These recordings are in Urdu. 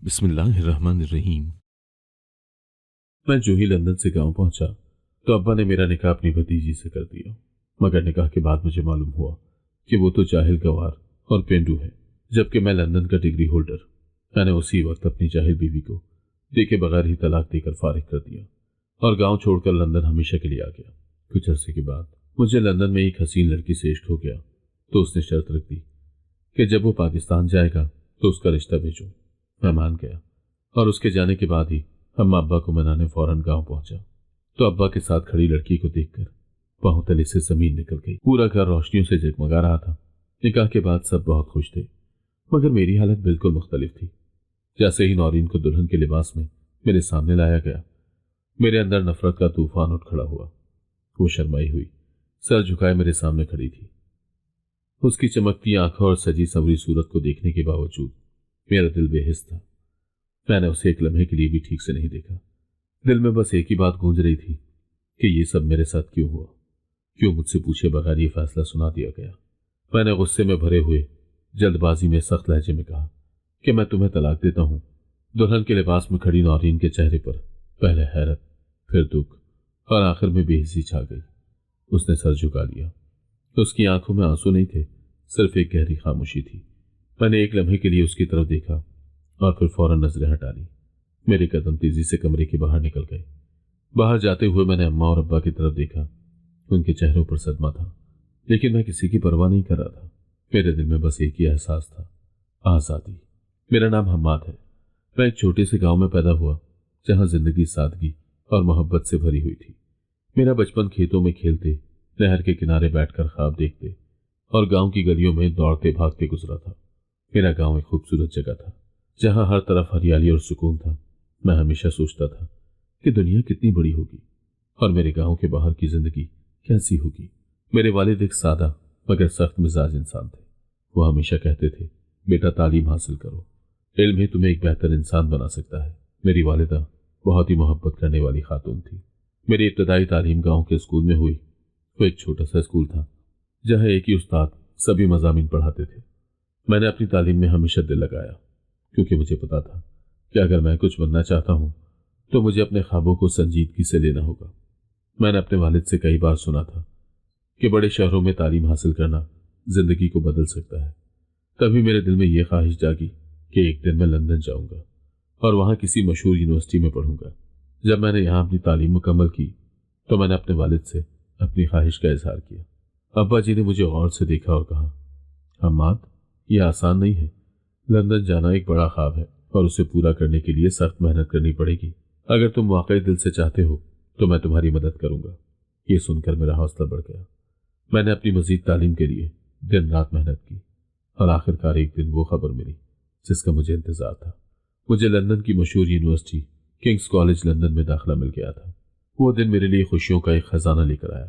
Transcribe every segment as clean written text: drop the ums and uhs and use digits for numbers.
بسم اللہ الرحمن الرحیم۔ میں جو ہی لندن سے گاؤں پہنچا تو ابا نے میرا نکاح اپنی بھتیجی سے کر دیا، مگر نکاح کے بعد مجھے معلوم ہوا کہ وہ تو جاہل گوار اور پینڈو ہے، جبکہ میں لندن کا ڈگری ہولڈر۔ میں نے اسی وقت اپنی جاہل بیوی کو دیکھے بغیر ہی طلاق دے کر فارغ کر دیا اور گاؤں چھوڑ کر لندن ہمیشہ کے لیے آ گیا۔ کچھ عرصے کے بعد مجھے لندن میں ایک حسین لڑکی سے عشق ہو گیا، تو اس نے شرط رکھ دی کہ جب وہ پاکستان جائے گا تو اس کا رشتہ بھیجو۔ میں مان گیا اور اس کے جانے کے بعد ہی اما ابا کو منانے فوراً گاؤں پہنچا تو ابا کے ساتھ کھڑی لڑکی کو دیکھ کر پاؤں تلے سے زمین نکل گئی۔ پورا گھر روشنیوں سے جگمگا رہا تھا۔ نکاح کے بعد سب بہت خوش تھے، مگر میری حالت بالکل مختلف تھی۔ جیسے ہی نورین کو دلہن کے لباس میں میرے سامنے لایا گیا، میرے اندر نفرت کا طوفان اٹھ کھڑا ہوا۔ وہ شرمائی ہوئی سر جھکائے میرے سامنے کھڑی تھی۔ اس کی چمکتی آنکھوں اور سجی سنوری صورت کو دیکھنے کے باوجود میرا دل بے حس تھا۔ میں نے اسے ایک لمحے کے لیے بھی ٹھیک سے نہیں دیکھا۔ دل میں بس ایک ہی بات گونج رہی تھی کہ یہ سب میرے ساتھ کیوں ہوا، کیوں مجھ سے پوچھے بغیر یہ فیصلہ سنا دیا گیا۔ میں نے غصے میں بھرے ہوئے جلد بازی میں سخت لہجے میں کہا کہ میں تمہیں طلاق دیتا ہوں۔ دلہن کے لباس میں کھڑی نورین کے چہرے پر پہلے حیرت، پھر دکھ اور آخر میں بے حسی چھا گئی۔ اس نے سر جھکا لیا۔ اس کی آنکھوں میں آنسو نہیں تھے، صرف ایک گہری خاموشی تھی۔ میں نے ایک لمحے کے لیے اس کی طرف دیکھا اور پھر فوراً نظریں ہٹا لی۔ میرے قدم تیزی سے کمرے کے باہر نکل گئے۔ باہر جاتے ہوئے میں نے اماں اور ابا کی طرف دیکھا۔ ان کے چہروں پر صدمہ تھا، لیکن میں کسی کی پرواہ نہیں کر رہا تھا۔ میرے دل میں بس ایک ہی احساس تھا، آزادی۔ میرا نام حماد ہے۔ میں ایک چھوٹے سے گاؤں میں پیدا ہوا جہاں زندگی سادگی اور محبت سے بھری ہوئی تھی۔ میرا بچپن کھیتوں میں کھیلتے، نہر کے کنارے بیٹھ کر خواب دیکھتے اور گاؤں کی گلیوں میں دوڑتے بھاگتے گزرا تھا۔ میرا گاؤں ایک خوبصورت جگہ تھا جہاں ہر طرف ہریالی اور سکون تھا۔ میں ہمیشہ سوچتا تھا کہ دنیا کتنی بڑی ہوگی اور میرے گاؤں کے باہر کی زندگی کیسی ہوگی۔ میرے والد ایک سادہ مگر سخت مزاج انسان تھے۔ وہ ہمیشہ کہتے تھے، بیٹا تعلیم حاصل کرو، علم ہی تمہیں ایک بہتر انسان بنا سکتا ہے۔ میری والدہ بہت ہی محبت کرنے والی خاتون تھی۔ میری ابتدائی تعلیم گاؤں کے اسکول میں ہوئی۔ وہ ایک چھوٹا سا اسکول تھا جہاں ایک ہی استاد سبھی مضامین پڑھاتے تھے۔ میں نے اپنی تعلیم میں ہمیشہ دل لگایا، کیونکہ مجھے پتا تھا کہ اگر میں کچھ بننا چاہتا ہوں تو مجھے اپنے خوابوں کو سنجیدگی سے لینا ہوگا۔ میں نے اپنے والد سے کئی بار سنا تھا کہ بڑے شہروں میں تعلیم حاصل کرنا زندگی کو بدل سکتا ہے۔ تبھی میرے دل میں یہ خواہش جاگی کہ ایک دن میں لندن جاؤں گا اور وہاں کسی مشہور یونیورسٹی میں پڑھوں گا۔ جب میں نے یہاں اپنی تعلیم مکمل کی تو میں نے اپنے والد سے اپنی خواہش کا اظہار کیا۔ ابا جی نے مجھے غور سے دیکھا اور کہا، حماد، یہ آسان نہیں ہے۔ لندن جانا ایک بڑا خواب ہے اور اسے پورا کرنے کے لیے سخت محنت کرنی پڑے گی۔ اگر تم واقعی دل سے چاہتے ہو تو میں تمہاری مدد کروں گا۔ یہ سن کر میرا حوصلہ بڑھ گیا۔ میں نے اپنی مزید تعلیم کے لیے دن رات محنت کی اور آخرکار ایک دن وہ خبر ملی جس کا مجھے انتظار تھا۔ مجھے لندن کی مشہور یونیورسٹی کنگز کالج لندن میں داخلہ مل گیا تھا۔ وہ دن میرے لیے خوشیوں کا ایک خزانہ لے کر آیا۔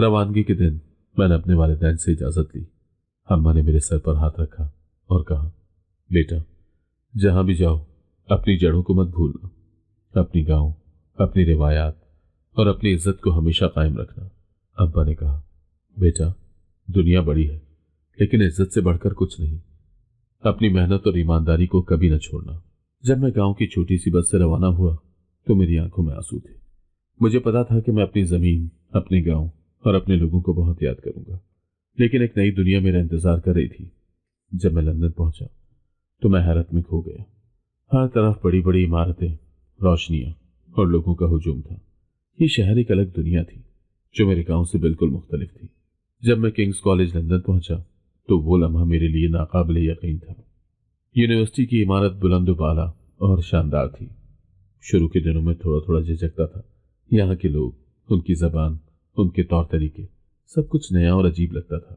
روانگی کے دن میں نے اپنے والدین سے اجازت لی۔ اماں نے میرے سر پر ہاتھ رکھا اور کہا، بیٹا، جہاں بھی جاؤ اپنی جڑوں کو مت بھولنا۔ اپنی گاؤں، اپنی روایات اور اپنی عزت کو ہمیشہ قائم رکھنا۔ ابا نے کہا، بیٹا، دنیا بڑی ہے لیکن عزت سے بڑھ کر کچھ نہیں۔ اپنی محنت اور ایمانداری کو کبھی نہ چھوڑنا۔ جب میں گاؤں کی چھوٹی سی بس سے روانہ ہوا تو میری آنکھوں میں آنسو تھے۔ مجھے پتا تھا کہ میں اپنی زمین، اپنے گاؤں اور اپنے لوگوں کو بہت یاد کروں گا، لیکن ایک نئی دنیا میرا انتظار کر رہی تھی۔ جب میں لندن پہنچا تو میں حیرت میں کھو گیا۔ ہر طرف بڑی بڑی عمارتیں، روشنیاں اور لوگوں کا ہجوم تھا۔ یہ شہر ایک الگ دنیا تھی جو میرے گاؤں سے بالکل مختلف تھی۔ جب میں کنگز کالج لندن پہنچا تو وہ لمحہ میرے لیے ناقابل یقین تھا۔ یونیورسٹی کی عمارت بلند و بالا اور شاندار تھی۔ شروع کے دنوں میں تھوڑا تھوڑا جھجکتا تھا۔ یہاں کے لوگ، ان کی زبان، ان کے طور طریقے، سب کچھ نیا اور عجیب لگتا تھا،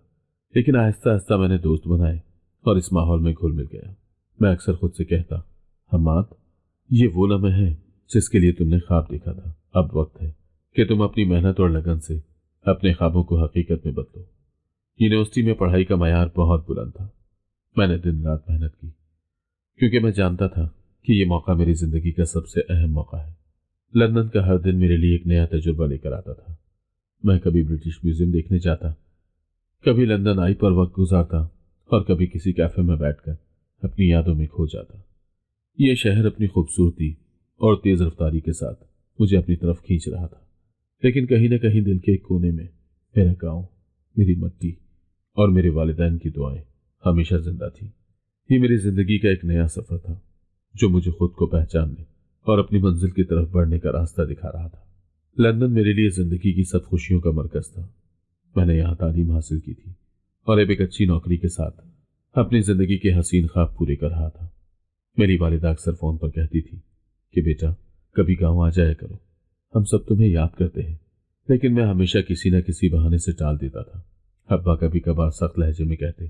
لیکن آہستہ آہستہ میں نے دوست بنائے اور اس ماحول میں گھل مل گیا۔ میں اکثر خود سے کہتا، حماد، یہ وہ لمحہ ہے جس کے لیے تم نے خواب دیکھا تھا۔ اب وقت ہے کہ تم اپنی محنت اور لگن سے اپنے خوابوں کو حقیقت میں بدلو۔ یونیورسٹی میں پڑھائی کا معیار بہت بلند تھا۔ میں نے دن رات محنت کی کیونکہ میں جانتا تھا کہ یہ موقع میری زندگی کا سب سے اہم موقع ہے۔ لندن کا ہر دن میرے لیے ایک نیا تجربہ لے کر آتا تھا۔ میں کبھی برٹش میوزیم دیکھنے جاتا، کبھی لندن آئی پر وقت گزارتا اور کبھی کسی کیفے میں بیٹھ کر اپنی یادوں میں کھو جاتا۔ یہ شہر اپنی خوبصورتی اور تیز رفتاری کے ساتھ مجھے اپنی طرف کھینچ رہا تھا، لیکن کہیں نہ کہیں دل کے ایک کونے میں میرا گاؤں، میری مٹی اور میرے والدین کی دعائیں ہمیشہ زندہ تھی۔ یہ میری زندگی کا ایک نیا سفر تھا جو مجھے خود کو پہچاننے اور اپنی منزل کی طرف بڑھنے کا راستہ دکھا رہا تھا۔ لندن میرے لیے زندگی کی سب خوشیوں کا مرکز تھا۔ میں نے یہاں تعلیم حاصل کی تھی اور اب ایک اچھی نوکری کے ساتھ اپنی زندگی کے حسین خواب پورے کر رہا تھا۔ میری والدہ اکثر فون پر کہتی تھی کہ بیٹا کبھی گاؤں آ جایا کرو، ہم سب تمہیں یاد کرتے ہیں، لیکن میں ہمیشہ کسی نہ کسی بہانے سے ٹال دیتا تھا۔ ابا کبھی کبھار سخت لہجے میں کہتے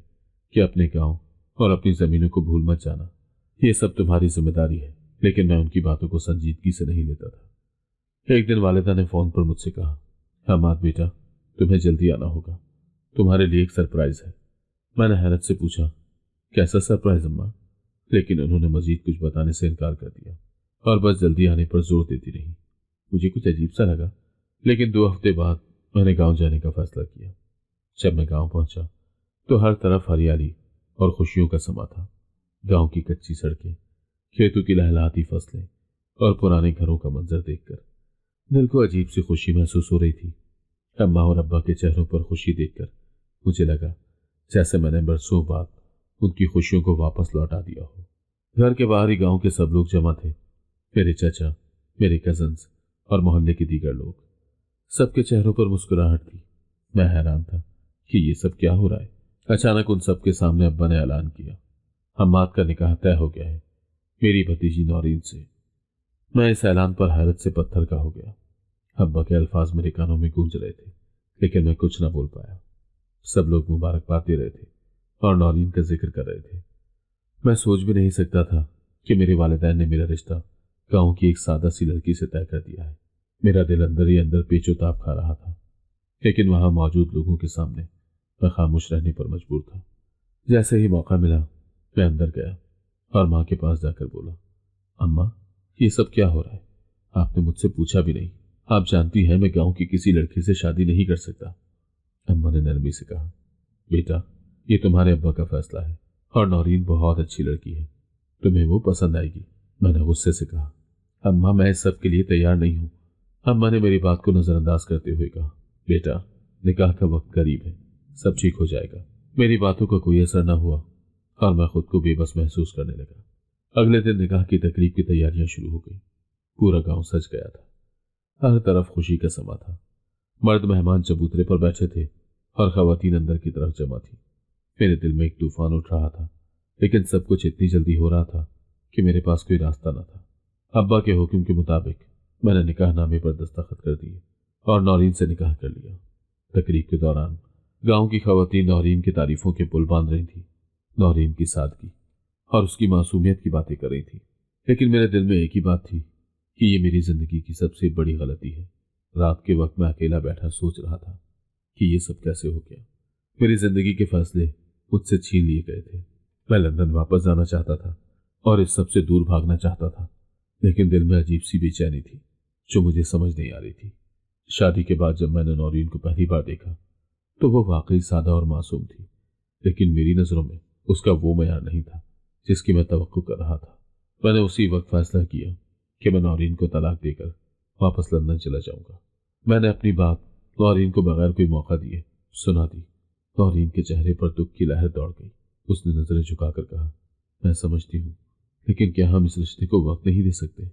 کہ اپنے گاؤں اور اپنی زمینوں کو بھول مت جانا، یہ سب تمہاری ذمہ داری ہے، لیکن میں ان کی باتوں کو سنجیدگی سے نہیں لیتا تھا۔ ایک دن والدہ نے فون پر مجھ سے کہا، حماد بیٹا تمہیں جلدی آنا ہوگا، تمہارے لیے ایک سرپرائز ہے۔ میں نے حیرت سے پوچھا، کیسا سرپرائز اماں؟ لیکن انہوں نے مزید کچھ بتانے سے انکار کر دیا اور بس جلدی آنے پر زور دیتی رہی۔ مجھے کچھ عجیب سا لگا، لیکن 2 ہفتے بعد میں نے گاؤں جانے کا فیصلہ کیا۔ جب میں گاؤں پہنچا تو ہر طرف ہریالی اور خوشیوں کا سما تھا۔ گاؤں کی کچی سڑکیں، کھیتوں کی لہلہاتی فصلیں اور پرانے گھروں کا منظر دیکھ کر دل کو عجیب سی خوشی محسوس ہو رہی تھی۔ اماں اور ابا کے چہروں پر خوشی دیکھ کر مجھے لگا جیسے میں نے برسوں بعد ان کی خوشیوں کو واپس لوٹا دیا ہو۔ گھر کے باہر ہی گاؤں کے سب لوگ جمع تھے، میرے چچا، میرے کزنز اور محلے کے دیگر لوگ۔ سب کے چہروں پر مسکراہٹ تھی۔ میں حیران تھا کہ یہ سب کیا ہو رہا ہے۔ اچانک ان سب کے سامنے ابا نے اعلان کیا، حماد کا نکاح طے ہو گیا ہے میری بھتیجی نورین سے۔ میں اس اعلان پر حیرت سے پتھر کا ہو گیا۔ ابا کے الفاظ میرے کانوں میں گونج رہے تھے، لیکن میں کچھ نہ بول پایا۔ سب لوگ مبارکباد دے رہے تھے اور نورین کا ذکر کر رہے تھے۔ میں سوچ بھی نہیں سکتا تھا کہ میرے والدین نے میرا رشتہ گاؤں کی ایک سادہ سی لڑکی سے طے کر دیا ہے۔ میرا دل اندر ہی اندر پیچ و تاب کھا رہا تھا، لیکن وہاں موجود لوگوں کے سامنے میں خاموش رہنے پر مجبور تھا۔ جیسے ہی موقع ملا میں اندر گیا اور ماں کے پاس جا کر بولا، اماں یہ سب کیا ہو رہا ہے؟ آپ نے مجھ سے پوچھا بھی نہیں، آپ جانتی ہیں میں گاؤں کی کسی لڑکی سے شادی نہیں کر سکتا۔ اماں نے نرمی سے کہا، بیٹا یہ تمہارے ابا کا فیصلہ ہے اور نورین بہت اچھی لڑکی ہے، تمہیں وہ پسند آئے گی۔ میں نے غصے سے کہا، اماں میں اس سب کے لیے تیار نہیں ہوں۔ اماں نے میری بات کو نظر انداز کرتے ہوئے کہا، بیٹا نکاح کا وقت قریب ہے، سب ٹھیک ہو جائے گا۔ میری باتوں کا کوئی اثر نہ ہوا اور میں خود کو بے بس محسوس کرنے لگا۔ اگلے دن نکاح کی تقریب کی تیاریاں شروع ہو گئی۔ پورا گاؤں سج گیا تھا، ہر طرف خوشی کا سما تھا۔ مرد مہمان چبوترے پر بیٹھے تھے اور خواتین اندر کی طرف جمع تھی۔ میرے دل میں ایک طوفان اٹھ رہا تھا، لیکن سب کچھ اتنی جلدی ہو رہا تھا کہ میرے پاس کوئی راستہ نہ تھا۔ ابا کے حکم کے مطابق میں نے نکاح نامے پر دستخط کر دیے اور نورین سے نکاح کر لیا۔ تقریب کے دوران گاؤں کی خواتین نورین کی تعریفوں کے پل باندھ رہی تھیں، نورین کی سادگی اور اس کی معصومیت کی باتیں کر رہی تھیں، لیکن میرے دل میں ایک ہی بات تھی کہ یہ میری زندگی کی سب سے بڑی غلطی ہے۔ رات کے وقت میں اکیلا بیٹھا سوچ رہا تھا کہ یہ سب کیسے ہو گیا۔ میری زندگی کے فیصلے مجھ سے چھین لیے گئے تھے۔ میں لندن واپس جانا چاہتا تھا اور اس سب سے دور بھاگنا چاہتا تھا، لیکن دل میں عجیب سی بے چینی تھی جو مجھے سمجھ نہیں آ رہی تھی۔ شادی کے بعد جب میں نے نورین کو پہلی بار دیکھا تو وہ واقعی سادہ اور معصوم تھی، لیکن میری نظروں میں اس کا وہ معیار نہیں تھا جس کی میں توقع کر رہا تھا۔ میں نے اسی وقت فیصلہ کیا کہ میں نورین کو طلاق دے کر واپس لندن چلا جاؤں گا۔ میں نے اپنی بات نورین کو بغیر کوئی موقع دیے سنا دی۔ نورین کے چہرے پر دکھ کی لہر دوڑ گئی۔ اس نے نظریں جھکا کر کہا، میں سمجھتی ہوں، لیکن کیا ہم اس رشتے کو وقت نہیں دے سکتے؟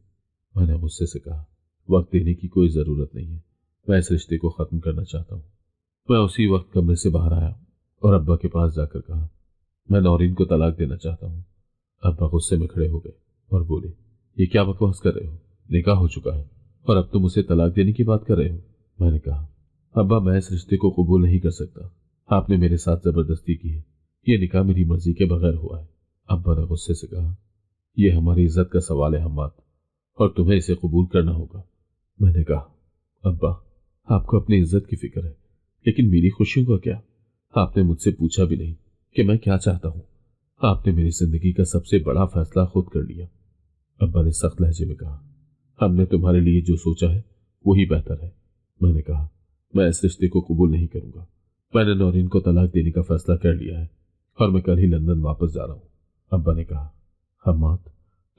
میں نے غصے سے کہا، وقت دینے کی کوئی ضرورت نہیں ہے، میں اس رشتے کو ختم کرنا چاہتا ہوں۔ میں اسی وقت کمرے سے باہر آیا اور ابا کے پاس جا کر کہا، میں نورین کو طلاق دینا چاہتا ہوں۔ ابا غصے میں کھڑے ہو گئے اور بولے، یہ کیا بکواس کر رہے ہو؟ نکاح ہو چکا ہے اور اب تم اسے طلاق دینے کی بات کر رہے ہو؟ میں نے کہا، ابا میں اس رشتے کو قبول نہیں کر سکتا، آپ نے میرے ساتھ زبردستی کی ہے، یہ نکاح میری مرضی کے بغیر ہوا ہے۔ ابا نے غصے سے کہا، یہ ہماری عزت کا سوال ہے حماد، اور تمہیں اسے قبول کرنا ہوگا۔ میں نے کہا، ابا آپ کو اپنی عزت کی فکر ہے، لیکن میری خوشیوں کا کیا؟ آپ نے مجھ سے پوچھا بھی نہیں کہ میں کیا چاہتا ہوں۔ آپ نے میری زندگی کا سب سے بڑا فیصلہ خود کر لیا۔ ابا نے سخت لہجے میں کہا، ہم نے تمہارے لیے جو سوچا ہے وہی بہتر ہے۔ میں نے کہا، میں اس رشتے کو قبول نہیں کروں گا۔ میں نے نورین کو طلاق دینے کا فیصلہ کر لیا ہے اور میں کل ہی لندن واپس جا رہا ہوں۔ ابا نے کہا، حماد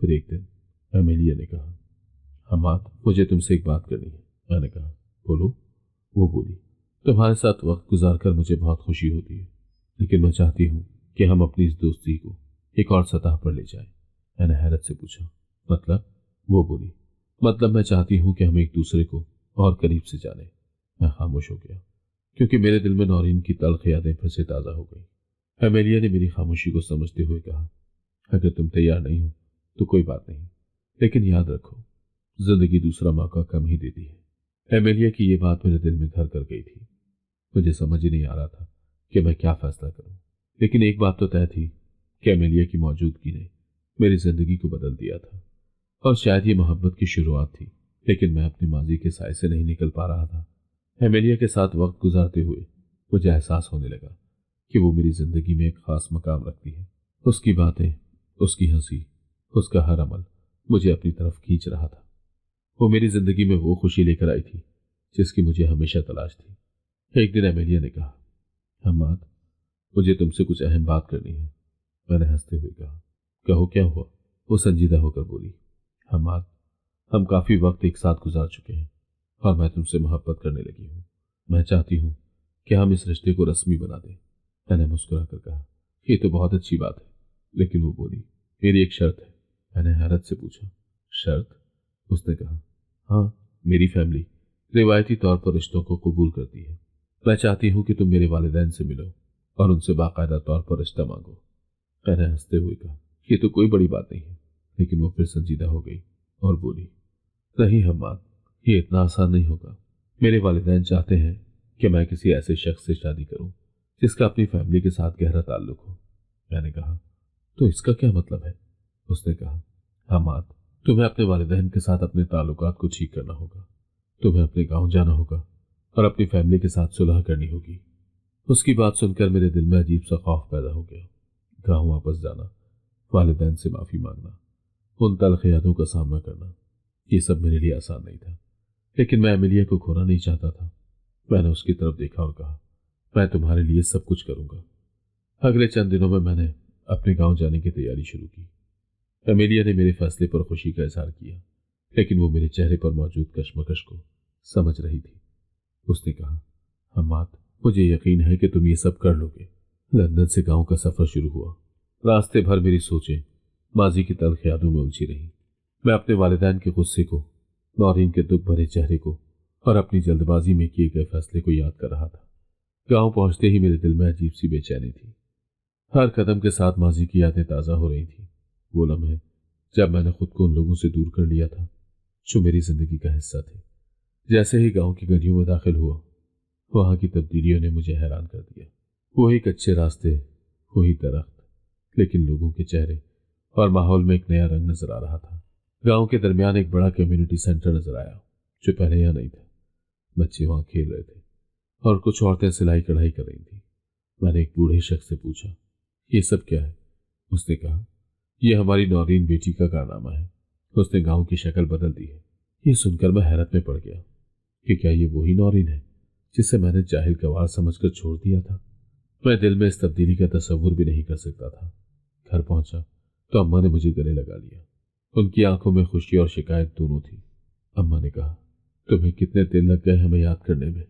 پھر ایک دن امیلیہ نے کہا، حماد مجھے تم سے ایک بات کرنی ہے۔ میں نے کہا بولو۔ وہ بولی، تمہارے ساتھ وقت گزار کر مجھے بہت خوشی ہوتی ہے، لیکن میں چاہتی ہوں کہ ہم اپنی اس دوستی کو ایک اور سطح پر لے جائیں۔ میں نے حیرت سے پوچھا، مطلب؟ وہ بولی، مطلب میں چاہتی ہوں کہ ہم ایک دوسرے کو اور قریب سے جانیں۔ میں خاموش ہو گیا کیونکہ میرے دل میں نورین کی تلخ یادیں پھر سے تازہ ہو گئیں۔ امیلیہ نے میری خاموشی کو سمجھتے ہوئے کہا، اگر تم تیار نہیں ہو تو کوئی بات نہیں، لیکن یاد رکھو زندگی دوسرا موقع کم ہی دیتی ہے۔ امیلیہ کی یہ بات میرے دل میں گھر کر گئی تھی۔ مجھے سمجھ ہی نہیں آ رہا تھا کہ میں کیا فیصلہ کروں، لیکن ایک بات تو طے تھی کہ امیلیہ کی موجودگی نے میری زندگی کو بدل دیا تھا، اور شاید یہ محبت کی شروعات تھی، لیکن میں اپنے ماضی کے سائے سے نہیں نکل پا رہا تھا۔ امیلیہ کے ساتھ وقت گزارتے ہوئے مجھے احساس ہونے لگا کہ وہ میری زندگی میں ایک خاص مقام رکھتی ہے۔ اس کی باتیں، اس کی ہنسی، اس کا ہر عمل مجھے اپنی طرف کھینچ رہا تھا۔ وہ میری زندگی میں وہ خوشی لے کر آئی تھی جس کی مجھے ہمیشہ تلاش تھی۔ ایک دن امیلیہ نے کہا، حماد مجھے تم سے کچھ اہم بات کرنی ہے۔ میں نے ہنستے ہوئے کہا، کہو کیا ہوا؟ وہ سنجیدہ ہو کر بولی، حماد ہم کافی وقت ایک ساتھ گزار چکے ہیں اور میں تم سے محبت کرنے لگی ہوں۔ میں چاہتی ہوں کہ ہم اس رشتے کو رسمی بنا دیں۔ میں نے مسکرا کر کہا، یہ تو بہت اچھی بات ہے، لیکن وہ بولی، میری ایک شرط ہے۔ میں نے حیرت سے پوچھا، شرط؟ اس نے کہا، ہاں، میری فیملی روایتی طور پر رشتوں کو قبول کرتی ہے۔ میں چاہتی ہوں کہ تم میرے والدین سے ملو اور ان سے باقاعدہ طور پر رشتہ مانگو۔ میں نے ہنستے ہوئے کہا، یہ تو کوئی بڑی بات نہیں ہے، لیکن وہ پھر سنجیدہ ہو گئی اور بولی، نہیں حماد، یہ اتنا آسان نہیں ہوگا۔ میرے والدین چاہتے ہیں کہ میں کسی ایسے شخص سے شادی کروں جس کا اپنی فیملی کے ساتھ گہرا تعلق ہو۔ میں نے کہا، تو اس کا کیا مطلب ہے؟ اس نے کہا، حماد تمہیں اپنے والدین کے ساتھ اپنے تعلقات کو ٹھیک کرنا ہوگا، تمہیں اپنے گاؤں جانا ہوگا اور اپنی فیملی کے ساتھ صلح کرنی ہوگی۔ اس کی بات سن کر میرے دل میں عجیب سا خوف پیدا ہو گیا۔ گاؤں واپس جانا، والدین سے معافی مانگنا، ان تلخ یادوں کا سامنا کرنا، یہ سب میرے لیے آسان نہیں تھا، لیکن میں امیلیہ کو کھونا نہیں چاہتا تھا۔ میں نے اس کی طرف دیکھا اور کہا، میں تمہارے لیے سب کچھ کروں گا۔ اگلے چند دنوں میں نے اپنے گاؤں جانے کی تیاری شروع کی۔ امیلیہ نے میرے فیصلے پر خوشی کا اظہار کیا، لیکن وہ میرے چہرے پر موجود کشمکش کو سمجھ رہی تھی۔ اس نے کہا، حماد مجھے یقین ہے کہ تم یہ سب کر لو گے۔ لندن سے گاؤں کا سفر شروع ہوا۔ راستے بھر میری سوچیں ماضی کی تلخ یادوں میں الجھی رہیں۔ میں اپنے والدین کے غصے کو، نورین کے دکھ بھرے چہرے کو اور اپنی جلد بازی میں کیے گئے فیصلے کو یاد کر رہا تھا۔ گاؤں پہنچتے ہی میرے دل میں عجیب سی بے چینی تھی۔ ہر قدم کے ساتھ ماضی کی یادیں تازہ ہو رہی تھیں۔ وہ لمحے جب میں نے خود کو ان لوگوں سے دور کر لیا تھا جو میری زندگی کا حصہ تھے۔ جیسے ہی گاؤں کی گلیوں میں داخل ہوا، وہاں کی تبدیلیوں نے مجھے حیران کر دیا۔ وہی کچے راستے، وہی درخت، لیکن لوگوں کے چہرے اور ماحول میں ایک نیا رنگ نظر آ رہا تھا۔ گاؤں کے درمیان ایک بڑا کمیونٹی سینٹر نظر آیا جو پہلے یہاں نہیں تھا۔ بچے وہاں کھیل رہے تھے اور کچھ عورتیں سلائی کڑھائی کر رہی تھیں۔ میں نے ایک بوڑھے شخص سے پوچھا، یہ سب کیا ہے؟ اس نے کہا، یہ ہماری نورین بیٹی کا کارنامہ ہے، اس نے گاؤں کی شکل بدل دی ہے۔ یہ سن کر میں حیرت میں پڑ گیا کہ کیا یہ وہی نورین ہے جسے میں نے جاہل گوار سمجھ کر چھوڑ دیا تھا؟ میں دل میں اس تبدیلی کا تصور بھی نہیں کر سکتا تھا۔ گھر پہنچا تو اماں نے مجھے گلے لگا لیا۔ ان کی آنکھوں میں خوشی اور شکایت دونوں تھی۔ اماں نے کہا، تمہیں کتنے دن لگ گئے ہمیں یاد کرنے میں؟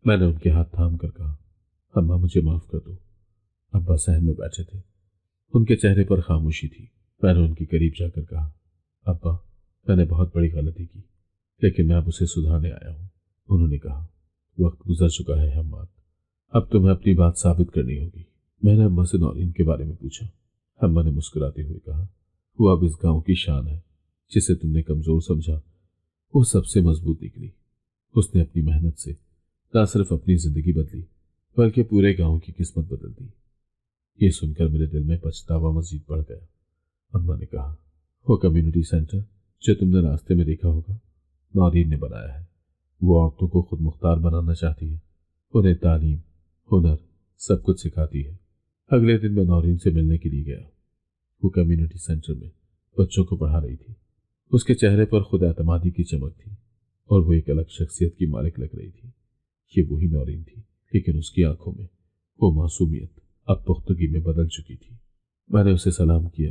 میں نے ان کے ہاتھ تھام کر کہا، اماں مجھے معاف کر دو۔ ابا صحن میں بیٹھے تھے، ان کے چہرے پر خاموشی تھی۔ میں نے ان کے قریب جا کر کہا، ابا میں نے بہت بڑی غلطی کی، لیکن میں اب اسے سدھارنے آیا ہوں۔ انہوں نے کہا، وقت گزر چکا ہے حماد، اب تمہیں اپنی بات ثابت کرنی ہوگی۔ میں نے اماں سے نورین کے بارے میں پوچھا۔ اماں نے مسکراتے ہوئے کہا، وہ اب اس گاؤں کی شان ہے۔ جسے تم نے کمزور سمجھا وہ سب سے مضبوط نکلی۔ اس نے اپنی محنت سے نہ صرف اپنی زندگی بدلی بلکہ پورے گاؤں کی قسمت بدل دی۔ یہ سن کر میرے دل میں پچھتاوا مزید بڑھ گیا۔ اماں نے کہا، وہ کمیونٹی سینٹر جو تم نے راستے میں دیکھا ہوگا، نورین نے بنایا ہے۔ وہ عورتوں کو خود مختار بنانا چاہتی ہے، انہیں تعلیم، ہنر، سب کچھ سکھاتی ہے۔ اگلے دن میں نورین سے ملنے کے لیے گیا۔ وہ کمیونٹی سینٹر میں بچوں کو پڑھا رہی تھی۔ اس کے چہرے پر خود اعتمادی کی چمک تھی اور وہ ایک الگ شخصیت کی مالک لگ رہی تھی۔ یہ وہی نورین تھی، لیکن اس کی آنکھوں میں وہ معصومیت اب پختگی میں بدل چکی تھی۔ میں نے اسے سلام کیا۔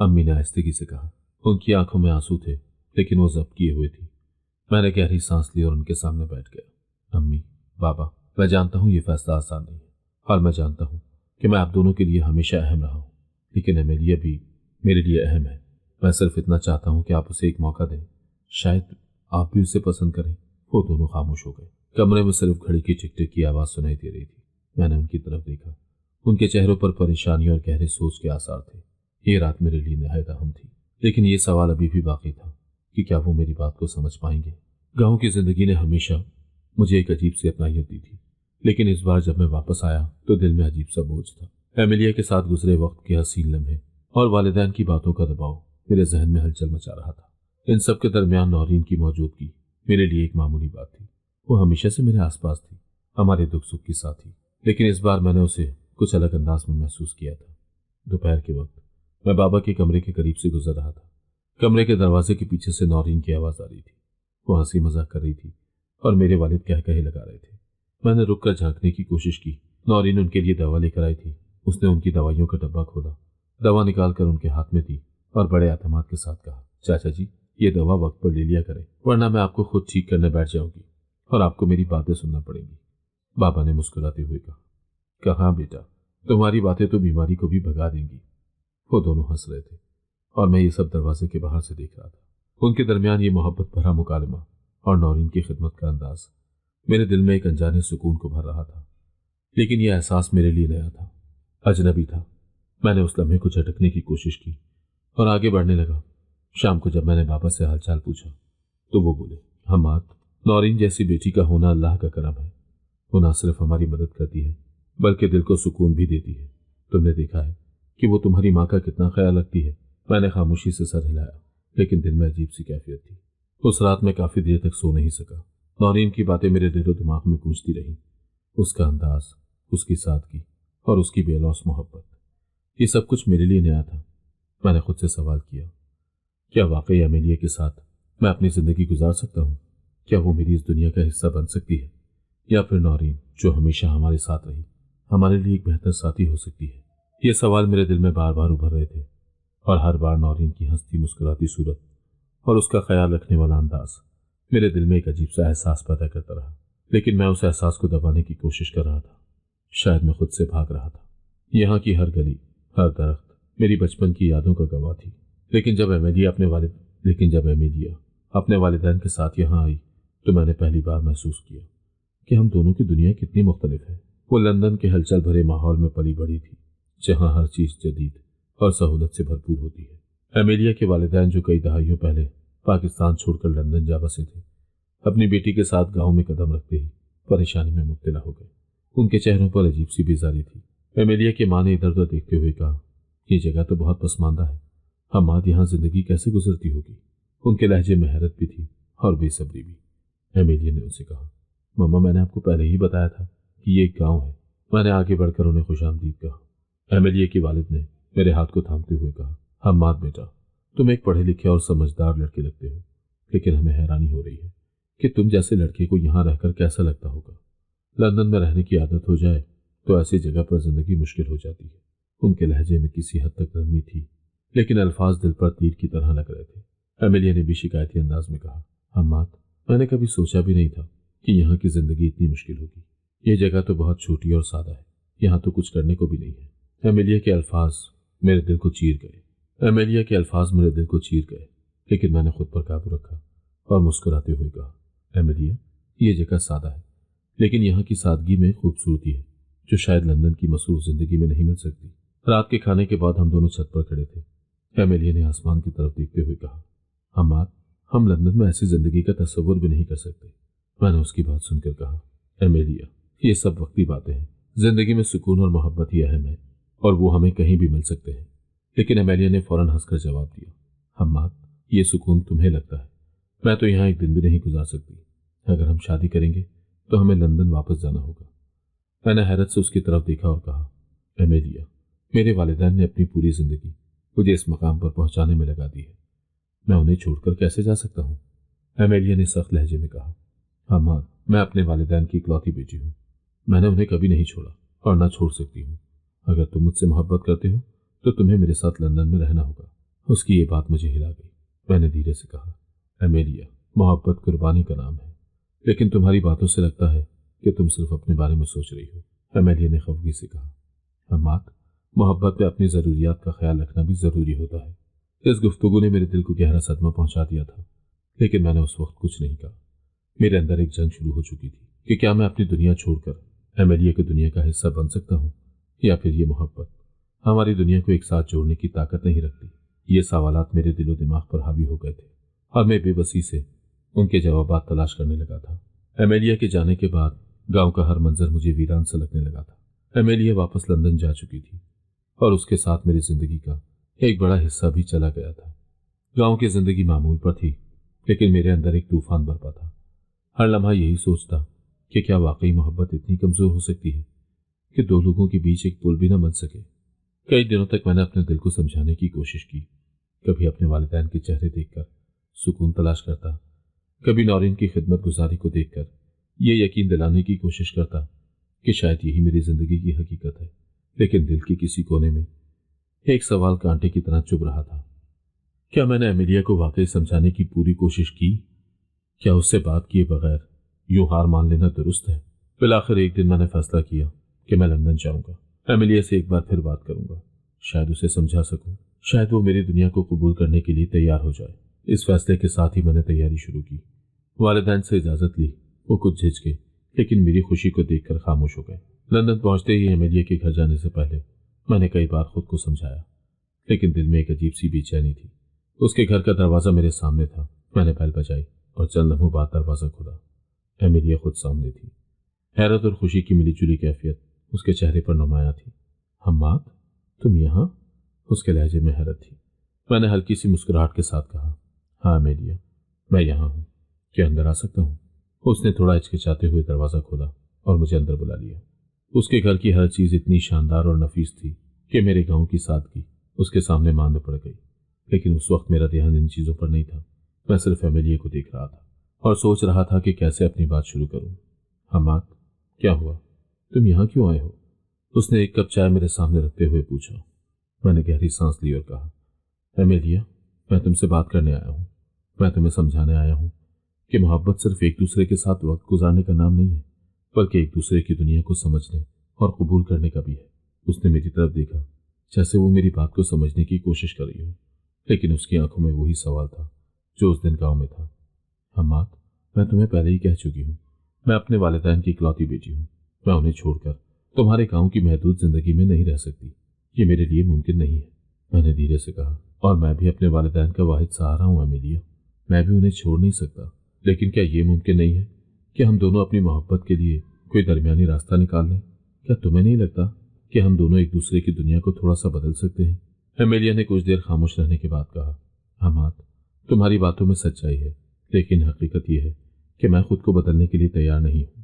امی نے آہستگی سے کہا۔ ان کی آنکھوں میں آنسو تھے لیکن وہ ضبط کیے ہوئے تھی۔ میں نے گہری سانس لی اور ان کے سامنے بیٹھ گیا۔ امی، بابا، میں جانتا ہوں یہ فیصلہ آسان نہیں ہے اور میں جانتا ہوں کہ میں آپ دونوں کے لیے ہمیشہ اہم رہا ہوں، لیکن ایمیلیا بھی میرے لیے اہم ہے۔ میں صرف اتنا چاہتا ہوں کہ آپ اسے ایک موقع دیں، شاید آپ بھی اسے پسند کریں۔ وہ دونوں خاموش ہو گئے۔ کمرے میں صرف گھڑی کی ٹک ٹک کی آواز سنائی دے رہی تھی۔ میں نے ان کی طرف دیکھا۔ ان کے چہروں پر پریشانی اور گہرے سوچ کے آثار تھے۔ یہ رات میرے لیے نہایت اہم تھی، لیکن یہ سوال ابھی بھی باقی تھا کہ کیا وہ میری بات کو سمجھ پائیں گے۔ گاؤں کی زندگی نے ہمیشہ مجھے ایک عجیب سی اپنائیت دی تھی، لیکن اس بار جب میں واپس آیا تو دل میں عجیب سا بوجھ تھا۔ ایمیلیا کے ساتھ گزرے وقت کے حسین لمحے اور والدین کی باتوں کا دباؤ میرے ذہن میں ہلچل مچا رہا تھا۔ ان سب کے درمیان نورین کی موجودگی میرے لیے ایک معمولی بات تھی۔ وہ ہمیشہ سے میرے آس پاس تھی، ہمارے دکھ سکھ کی ساتھی، لیکن اس بار میں نے اسے کچھ الگ انداز میں محسوس کیا تھا۔ دوپہر کے وقت میں بابا کے کمرے کے قریب سے گزر رہا تھا۔ کمرے کے دروازے کے پیچھے سے نورین کی آواز آ رہی تھی۔ وہ ہنسی مذاق کر رہی تھی اور میرے والد کہہ کہے لگا رہے تھے۔ میں نے رک کر جھانکنے کی کوشش کی۔ نورین ان کے لیے دوا لے کر آئی تھی۔ اس نے ان کی دوائیوں کا ڈبہ کھولا، دوا نکال کر ان کے ہاتھ میں دی اور بڑے اعتماد کے ساتھ کہا، چاچا جی، یہ دوا وقت پر لے لیا کریں، ورنہ میں آپ کو خود ٹھیک کرنے بیٹھ جاؤں گی اور آپ کو میری باتیں سننا پڑیں گی۔ بابا نے مسکراتے ہوئے کہا، کہاں بیٹا، تمہاری باتیں تو بیماری کو بھی بھگا دیں گی۔ وہ دونوں ہنس رہے تھے اور میں یہ سب دروازے کے باہر سے دیکھ رہا تھا۔ ان کے درمیان یہ محبت بھرا مکالمہ اور نورین کی خدمت کا انداز میرے دل میں ایک انجانے سکون کو بھر رہا تھا، لیکن یہ احساس میرے لیے نیا تھا، اجنبی تھا۔ میں نے اس لمحے کو جھٹکنے کی کوشش کی اور آگے بڑھنے لگا۔ شام کو جب میں نے بابا سے حال چال پوچھا تو وہ بولے، حماد، نورین جیسی بیٹی کا ہونا اللہ کا کرم ہے۔ وہ نہ صرف ہماری مدد کرتی ہے بلکہ دل کو سکون بھی دیتی ہے۔ تم نے دیکھا ہے کہ وہ تمہاری ماں کا کتنا خیال رکھتی ہے۔ میں نے خاموشی سے سر ہلایا، لیکن دل میں عجیب سی کیفیت تھی۔ اس رات میں کافی دیر تک سو نہیں سکا۔ نورین کی باتیں میرے دل و دماغ میں گونجتی رہیں، اس کا انداز، اس کی سادگی اور اس کی بے لوث محبت، یہ سب کچھ میرے لیے نیا تھا۔ میں نے خود سے سوال کیا، کیا واقعی ایمیلیا کے ساتھ میں اپنی زندگی گزار سکتا ہوں؟ کیا وہ میری اس دنیا کا حصہ بن سکتی ہے، یا پھر نورین جو ہمیشہ ہمارے ساتھ رہی ہمارے لیے ایک بہتر ساتھی ہو سکتی ہے؟ یہ سوال میرے دل میں بار بار ابھر رہے تھے، اور ہر بار نورین کی ہنستی مسکراتی صورت اور اس کا خیال رکھنے والا انداز میرے دل میں ایک عجیب سا احساس پیدا کرتا رہا، لیکن میں اس احساس کو دبانے کی کوشش کر رہا تھا۔ شاید میں خود سے بھاگ رہا تھا۔ یہاں کی ہر گلی، ہر درخت میری بچپن کی یادوں کا گواہ تھی، لیکن جب ایمیلیا اپنے والدین کے ساتھ یہاں آئی تو میں نے پہلی بار محسوس کیا کہ ہم دونوں کی دنیا کتنی مختلف ہے۔ وہ لندن کے ہلچل بھرے ماحول میں پلی بڑھی تھی، جہاں ہر چیز جدید اور سہولت سے بھرپور ہوتی ہے۔ ایمیلیا کے والدین جو کئی دہائیوں پہلے پاکستان چھوڑ کر لندن جا بسے تھے، اپنی بیٹی کے ساتھ گاؤں میں قدم رکھتے ہی پریشانی میں مبتلا ہو گئے۔ ان کے چہروں پر عجیب سی بیزاری تھی۔ ایمیلیا کے ماں نے ادھر ادھر دیکھتے ہوئے کہا، یہ جگہ تو بہت پسماندہ ہے، حماد یہاں زندگی کیسے گزرتی ہوگی؟ ان کے لہجے میں حیرت بھی تھی اور بے صبری بھی۔ ایمیلیا نے ان سے کہا، ماما، میں نے آپ کو پہلے ہی بتایا تھا کہ یہ ایک گاؤں ہے۔ میں نے آگے بڑھ کر انہیں خوش آمدید کہا۔ ایمیلیا کے والد نے میرے ہاتھ کو تھامتے ہوئے کہا، حماد بیٹا، تم ایک پڑھے لکھے اور سمجھدار لڑکے لگتے ہو، لیکن ہمیں حیرانی ہو رہی ہے کہ تم جیسے لڑکے کو یہاں رہ کر کیسا لگتا ہوگا۔ لندن میں رہنے کی عادت ہو جائے تو ایسی جگہ پر زندگی مشکل ہو جاتی ہے۔ ان کے لہجے میں کسی حد تک نرمی تھی، لیکن الفاظ دل پر تیر کی طرح لگ رہے تھے۔ ایمیلیا نے بھی شکایتی انداز میں کہا، حماد، میں نے کبھی سوچا بھی نہیں تھا کہ یہاں کی زندگی اتنی مشکل ہوگی۔ یہ جگہ تو بہت چھوٹی اور سادہ ہے، یہاں تو کچھ کرنے کو بھی نہیں ہے۔ ایمیلیا کے الفاظ میرے دل کو چیر گئے، لیکن میں نے خود پر قابو رکھا اور مسکراتے ہوئے کہا، ایمیلیا، یہ جگہ سادہ ہے، لیکن یہاں کی سادگی میں خوبصورتی ہے جو شاید لندن کی مصروف زندگی میں نہیں مل سکتی۔ رات کے کھانے کے بعد ہم دونوں چھت پر کھڑے تھے۔ ایمیلیا نے آسمان کی طرف دیکھتے ہوئے کہا، حماد، ہم لندن میں ایسی زندگی کا تصور بھی نہیں کر سکتے۔ میں نے اس کی بات سن کر کہا، ایمیلیا، یہ سب وقتی باتیں ہیں، زندگی میں سکون اور محبت ہی اہم ہے، اور وہ ہمیں کہیں بھی مل سکتے ہیں۔ لیکن ایمیلیا نے فوراً ہنس کر جواب دیا، حماد، یہ سکون تمہیں لگتا ہے، میں تو یہاں ایک دن بھی نہیں گزار سکتی۔ اگر ہم شادی کریں گے تو ہمیں لندن واپس جانا ہوگا۔ میں نے حیرت سے اس کی طرف دیکھا اور کہا، ایمیلیا، میرے والدین نے اپنی پوری زندگی مجھے اس مقام پر پہنچانے میں لگا دی ہے، میں انہیں چھوڑ کر کیسے جا سکتا ہوں؟ ایمیلیا نے سخت لہجے میں کہا، حماد، میں اپنے والدین کی اکلوتی بیٹی ہوں، میں نے انہیں کبھی نہیں چھوڑا اور نہ چھوڑ سکتی ہوں۔ اگر تم مجھ سے محبت کرتے ہو تو تمہیں میرے ساتھ لندن میں رہنا ہوگا۔ اس کی یہ بات مجھے ہلا گئی۔ میں نے دھیرے سے کہا، امیلیا، محبت قربانی کا نام ہے، لیکن تمہاری باتوں سے لگتا ہے کہ تم صرف اپنے بارے میں سوچ رہی ہو۔ امیلیا نے خفگی سے کہا، حماد، محبت میں اپنی ضروریات کا خیال رکھنا بھی ضروری ہوتا ہے۔ اس گفتگو نے میرے دل کو گہرا صدمہ پہنچا دیا تھا، لیکن میں نے اس وقت کچھ نہیں کہا۔ میرے اندر ایک جنگ شروع ہو چکی تھی کہ کیا میں اپنی دنیا چھوڑ کر امیلیا کی دنیا کا حصہ بن سکتا ہوں، یا پھر یہ محبت ہماری دنیا کو ایک ساتھ جوڑنے کی طاقت نہیں رکھتی۔ یہ سوالات میرے دل و دماغ پر حاوی ہو گئے تھے اور میں بے بسی سے ان کے جوابات تلاش کرنے لگا تھا۔ امیلیا کے جانے کے بعد گاؤں کا ہر منظر مجھے ویران سا لگنے لگا تھا۔ امیلیا واپس لندن جا چکی تھی اور اس کے ساتھ میری زندگی کا ایک بڑا حصہ بھی چلا گیا تھا۔ گاؤں کی زندگی معمول پر تھی، لیکن میرے اندر ایک طوفان برپا تھا۔ ہر لمحہ یہی سوچتا کہ کیا واقعی محبت اتنی کمزور ہو سکتی ہے کہ دو لوگوں کے بیچ ایک پل بھی نہ بن سکے۔ کئی دنوں تک میں نے اپنے دل کو سمجھانے کی کوشش کی، کبھی اپنے والدین کے چہرے دیکھ کر سکون تلاش کرتا، کبھی نورین کی خدمت گزاری کو دیکھ کر یہ یقین دلانے کی کوشش کرتا کہ شاید یہی میری زندگی کی حقیقت ہے، لیکن دل کے کسی کونے میں ایک سوال کانٹے کی طرح چبھ رہا تھا۔ کیا میں نے امیلیا کو واقعی سمجھانے کی پوری کوشش کی؟ کیا اس سے بات کیے بغیر یوں ہار مان لینا درست ہے؟ بالآخر ایک دن میں نے فیصلہ کیا کہ میں لندن جاؤں گا، امیلیا سے ایک بار پھر بات کروں گا، شاید اسے سمجھا سکوں، شاید وہ میری دنیا کو قبول کرنے کے لیے تیار ہو جائے۔ اس فیصلے کے ساتھ ہی میں نے تیاری شروع کی۔ والدین سے اجازت لی، وہ کچھ جھجکے لیکن میری خوشی کو دیکھ کر خاموش ہو گئے۔ لندن پہنچتے ہی امیلیا کے گھر جانے سے پہلے میں نے کئی بار خود کو سمجھایا، لیکن دل میں ایک عجیب سی بے چینی تھی۔ اس کے گھر کا دروازہ میرے سامنے تھا، میں نے بیل بجائی اور چند لمحوں بعد دروازہ کھلا۔ امیلیا خود سامنے تھی۔ حیرت اور خوشی کی ملی جلی کیفیت اس کے چہرے پر نمایاں تھی۔ حماد، تم یہاں؟ اس کے لہجے میں حیرت تھی۔ میں نے ہلکی سی مسکراہٹ کے ساتھ کہا، ہاں امیلیا، میں یہاں ہوں، کیا اندر آ سکتا ہوں؟ اس نے تھوڑا ہچکچاتے ہوئے دروازہ کھولا اور مجھے اندر بلا لیا۔ اس کے گھر کی ہر چیز اتنی شاندار اور نفیس تھی کہ میرے گاؤں کی سادگی اس کے سامنے ماند پڑ گئی، لیکن اس وقت میرا دھیان ان چیزوں پر نہیں تھا۔ میں صرف امیلیا کو دیکھ رہا تھا اور سوچ رہا تھا کہ کیسے اپنی بات شروع کروں۔ حماد، کیا ہوا؟ تم یہاں کیوں آئے ہو؟ اس نے ایک کپ چائے میرے سامنے رکھتے ہوئے پوچھا۔ میں نے گہری سانس لی اور کہا، امیلیا، میں تم سے بات کرنے آیا ہوں، میں تمہیں سمجھانے آیا ہوں کہ محبت صرف ایک دوسرے کے ساتھ وقت گزارنے کا نام نہیں ہے، بلکہ ایک دوسرے کی دنیا کو سمجھنے اور قبول کرنے کا بھی ہے۔ اس نے میری طرف دیکھا جیسے وہ میری بات کو سمجھنے کی کوشش کر رہی ہو، لیکن اس کی آنکھوں میں وہی سوال تھا جو اس دن گاؤں میں تھا۔ حماد، میں تمہیں پہلے ہی کہہ چکی ہوں، میں اپنے والدین کی اکلوتی بیٹی ہوں، میں انہیں چھوڑ کر تمہارے گاؤں کی محدود زندگی میں نہیں رہ سکتی، یہ میرے لیے ممکن نہیں ہے، میں نے دھیرے سے کہا۔ اور میں بھی اپنے والدین کا واحد سہارا ہوں امیلیا، میں بھی انہیں چھوڑ نہیں سکتا، لیکن کیا یہ ممکن نہیں ہے کہ ہم دونوں اپنی محبت کے لیے کوئی درمیانی راستہ نکال لیں؟ کیا تمہیں نہیں لگتا کہ ہم دونوں ایک دوسرے کی دنیا کو تھوڑا سا بدل سکتے ہیں؟ امیلیا نے کچھ دیر خاموش رہنے کے بعد کہا، حماد، تمہاری باتوں میں سچائی ہے، لیکن حقیقت یہ ہے کہ میں خود کو بدلنے کے لیے تیار نہیں ہوں۔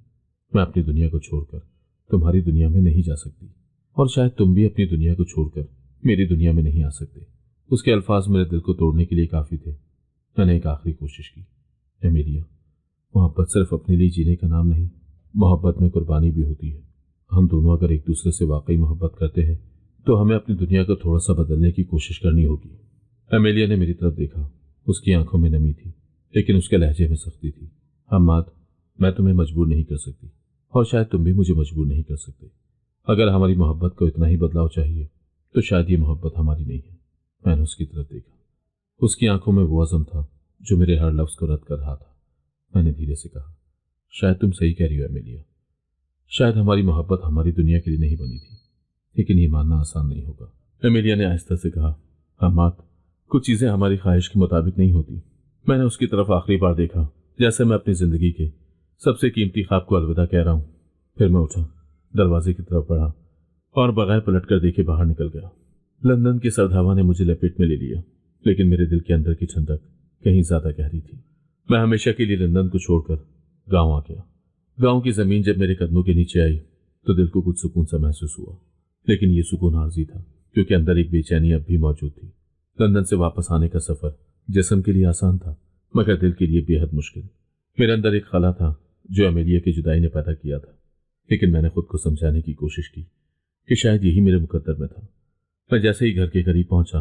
میں اپنی دنیا کو چھوڑ کر تمہاری دنیا میں نہیں جا سکتی، اور شاید تم بھی اپنی دنیا کو چھوڑ کر میری دنیا میں نہیں آ سکتے۔ اس کے الفاظ میرے دل کو توڑنے کے لیے کافی تھے۔ میں نے ایک آخری کوشش کی، امیلیا، محبت صرف اپنے لیے جینے کا نام نہیں، محبت میں قربانی بھی ہوتی ہے۔ ہم دونوں اگر ایک دوسرے سے واقعی محبت کرتے ہیں تو ہمیں اپنی دنیا کو تھوڑا سا بدلنے کی کوشش کرنی ہوگی۔ امیلیا نے میری طرف دیکھا، اس کی آنکھوں میں نمی تھی، لیکن اس کے لہجے میں سختی تھی۔ حماد، میں تمہیں مجبور نہیں کر سکتی، اور شاید تم بھی مجھے مجبور نہیں کر سکتے۔ اگر ہماری محبت کو اتنا ہی بدلاؤ چاہیے تو شاید یہ محبت ہماری نہیں ہے۔ میں نے اس کی طرف دیکھا، اس کی آنکھوں میں وہ عزم تھا جو میرے ہر لفظ کو رد کر رہا تھا۔ میں نے دھیرے سے کہا، شاید تم صحیح کہہ رہی ہو امیلیا، شاید ہماری محبت ہماری دنیا کے لیے نہیں بنی تھی، لیکن یہ ماننا آسان نہیں ہوگا۔ امیلیا نے آہستہ سے کہا، حماد، کچھ چیزیں ہماری خواہش کے مطابق نہیں ہوتی۔ میں نے اس کی طرف آخری بار دیکھا جیسے میں اپنی زندگی کے سب سے قیمتی خواب کو الوداع کہہ رہا ہوں۔ پھر میں اٹھا، دروازے کی طرف بڑھا اور بغیر پلٹ کر دیکھے باہر نکل گیا۔ لندن کی سرد ہوا نے مجھے لپیٹ میں لے لیا، لیکن میرے دل کے اندر کی ٹھنڈک کہیں زیادہ گہری تھی۔ میں ہمیشہ کے لیے لندن کو چھوڑ کر گاؤں آ گیا۔ گاؤں کی زمین جب میرے قدموں کے نیچے آئی تو دل کو کچھ سکون سا محسوس ہوا، لیکن یہ سکون عارضی تھا کیونکہ اندر ایک بے چینی اب بھی موجود تھی۔ لندن سے واپس آنے کا سفر جسم کے لیے آسان تھا مگر دل کے لیے بے حد مشکل۔ میرے اندر ایک خلا تھا جو امیلیا کی جدائی نے پیدا کیا تھا، لیکن میں نے خود کو سمجھانے کی کوشش کی کہ شاید یہی میرے مقدر میں تھا۔ میں جیسے ہی گھر کے قریب پہنچا